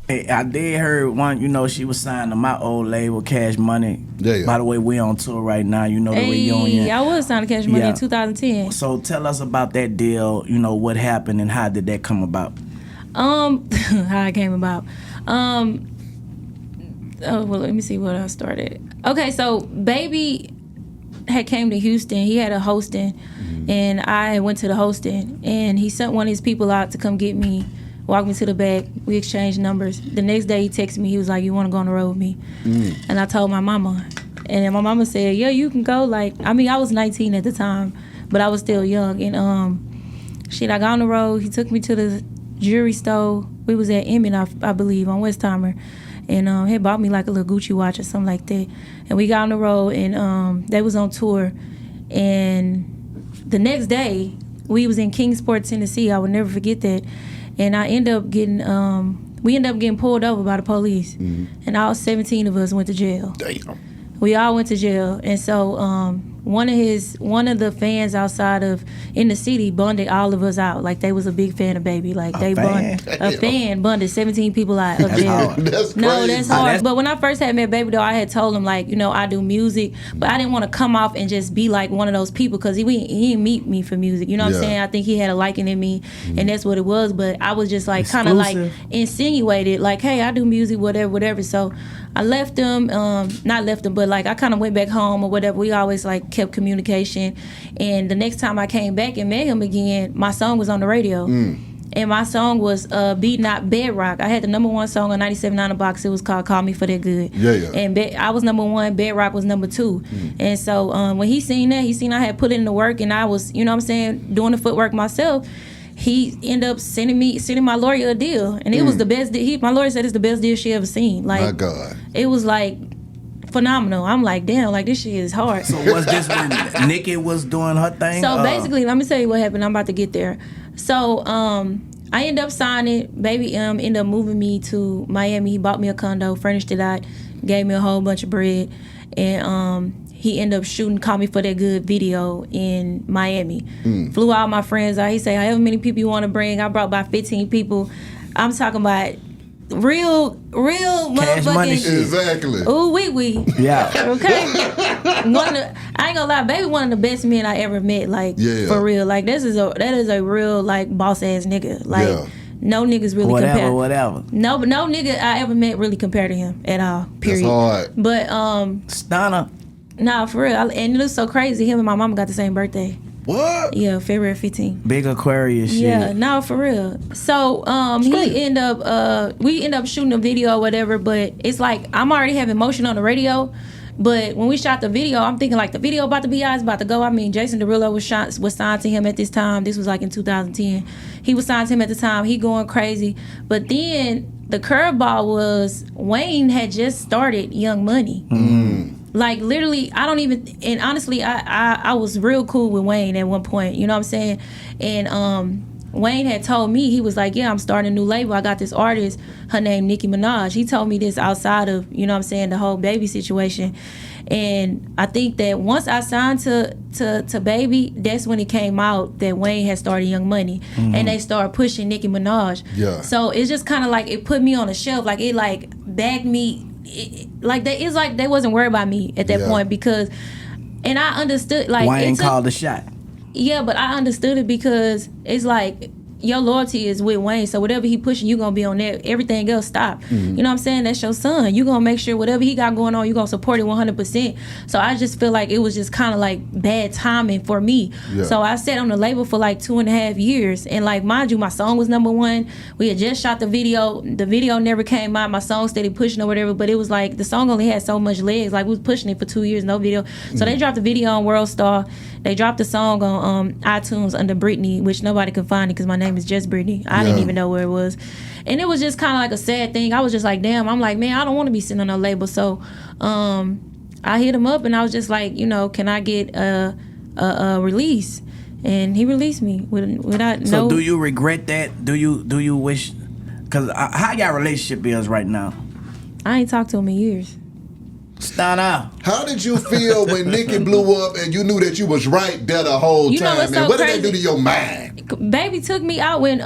Hey, I did hear one, she was signed to my old label, Cash Money. Yeah. By the way, we on tour right now, the reunion. I was signed to Cash Money in 2010. So tell us about that deal, what happened and how did that come about? How it came about. Oh, well, let me see what I started. Okay, so Baby had came to Houston. He had a hosting, and I went to the hosting, and he sent one of his people out to come get me, walk me to the back. We exchanged numbers. The next day he texted me. He was like, "You want to go on the road with me?" And I told my mama, and then my mama said, "Yeah, you can go." I was 19 at the time, but I was still young. And I got on the road. He took me to the jewelry store. We was at Emin, I believe, on Westheimer. And he bought me like a little Gucci watch or something like that. And we got on the road, and they was on tour. And the next day, we was in Kingsport, Tennessee. I would never forget that. And we ended up getting pulled over by the police. And all 17 of us went to jail. Damn. We all went to jail. And so one of the fans outside of in the city bonded all of us out. Like, they was a big fan of Baby. Like, a fan bonded 17 people out of jail. That's crazy. No, that's hard. But when I first had met Baby, though, I had told him, like, I do music, but I didn't want to come off and just be like one of those people, because he didn't meet me for music. You know what I'm saying? I think he had a liking in me, and that's what it was. But I was just like kind of like insinuated, like, hey, I do music, whatever. So I left him, not left him, but like I kind of went back home or whatever. We always like kept communication. And the next time I came back and met him again, my song was on the radio. And my song was Beat Not Bedrock. I had the #1 song on 97.9 The Box. It was called Call Me For That Good. And I was #1, Bedrock was #2. And so when he seen I had put in the work, and I was, doing the footwork myself. He ended up sending my lawyer a deal, and it was the best deal. My lawyer said it's the best deal she ever seen. Like, my God, it was like phenomenal. I'm like, damn, like this shit is hard. So was this when Nicki was doing her thing? So basically, let me tell you what happened. I'm about to get there. So I ended up signing. Baby ended up moving me to Miami. He bought me a condo, furnished it out, gave me a whole bunch of bread, and he ended up shooting Call Me For That Good video in Miami. Flew all my friends out. He said, however many people you want to bring. I brought about 15 people. I'm talking about real Cash motherfucking money shit. Exactly. Ooh, wee. Yeah. Okay. I ain't gonna lie, Baby one of the best men I ever met. Like, for real. Like, that is a real like boss ass nigga. Like, no niggas really compare. Whatever. No nigga I ever met really compared to him at all. Period. That's hard. But Stunner. Nah, for real. And it was so crazy. Him and my mama got the same birthday. What? Yeah, February 15th. Big Aquarius shit. Yeah, no, for real. So we end up shooting a video or whatever, but it's like I'm already having motion on the radio. But when we shot the video, I'm thinking like the video about to be out, it's about to go. I mean, Jason Derulo was signed to him at this time. This was like in 2010. He was signed to him at the time. He going crazy. But then the curveball was Wayne had just started Young Money. Like, literally, and honestly, I was real cool with Wayne at one point, you know what I'm saying? And Wayne had told me, he was like, yeah, I'm starting a new label. I got this artist, her name Nicki Minaj. He told me this outside of, you know what I'm saying, the whole Baby situation. And I think that once I signed to Baby, that's when it came out that Wayne had started Young Money. And they started pushing Nicki Minaj. Yeah. So it's just kind of like, it put me on a shelf. Like, it like bagged me. It's like they wasn't worried about me at that point, because, and I understood, like, Wayne called the shot. Yeah, but I understood it because it's like your loyalty is with Wayne, so whatever he pushing, you gonna be on there. Everything else stop. You know what I'm saying? That's your son. You gonna make sure whatever he got going on, you gonna support it 100%. So I just feel like it was just kind of like bad timing for me. So I sat on the label for like 2.5 years, and like, mind you, my song was #1. We had just shot the video. The video never came out. My song steady pushing or whatever, but it was like the song only had so much legs. Like, we was pushing it for 2 years, no video. So they dropped the video on World Star. They dropped the song on iTunes under Brittany, which nobody could find it because my name is just Brittany. I didn't even know where it was. And it was just kind of like a sad thing. I was just like, damn, I'm like, man, I don't want to be sitting on a label. So I hit him up and I was just like, can I get a release? And he released me without So do you regret that? Do you wish? Because how y'all relationship is right now? I ain't talked to him in years. Stunner. How did you feel when Nicki blew up and you knew that you was right there the whole time, man? So what crazy. did that do to your mind? Baby took me out when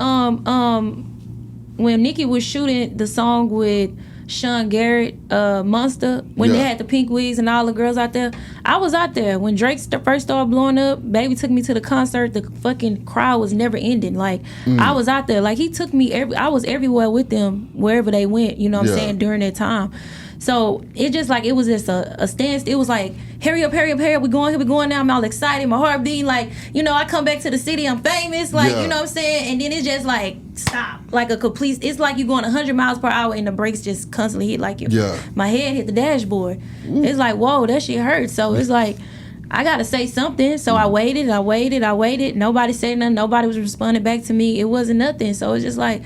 when Nicki was shooting the song with Sean Garrett, Monster, when they had the pink wigs and all the girls out there, I was out there. When Drake first started blowing up, Baby took me to the concert. The fucking crowd was never ending. Like, I was out there. Like, he took me, I was everywhere with them, wherever they went, you know what I'm saying, during that time. So it just like, it was just a stance. It was like, hurry up, we're going now. I'm all excited, my heart beating, like, you know, I come back to the city, I'm famous, like, you know what I'm saying? And then it's just like, stop, like a complete, it's like you going 100 miles per hour and the brakes just constantly hit, like my head hit the dashboard. It's like, whoa, that shit hurts. So it's like, I gotta say something. So I waited. Nobody said nothing. Nobody was responding back to me. It wasn't nothing. So it's just like,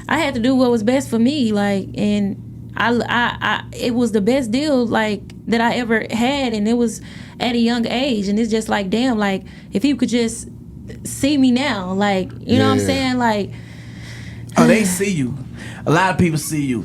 I had to do what was best for me, like, and I it was the best deal like that I ever had, and it was at a young age, and it's just like, damn, like, if you could just see me now, like, you know what I'm saying, like, oh, they see you. A lot of people see you.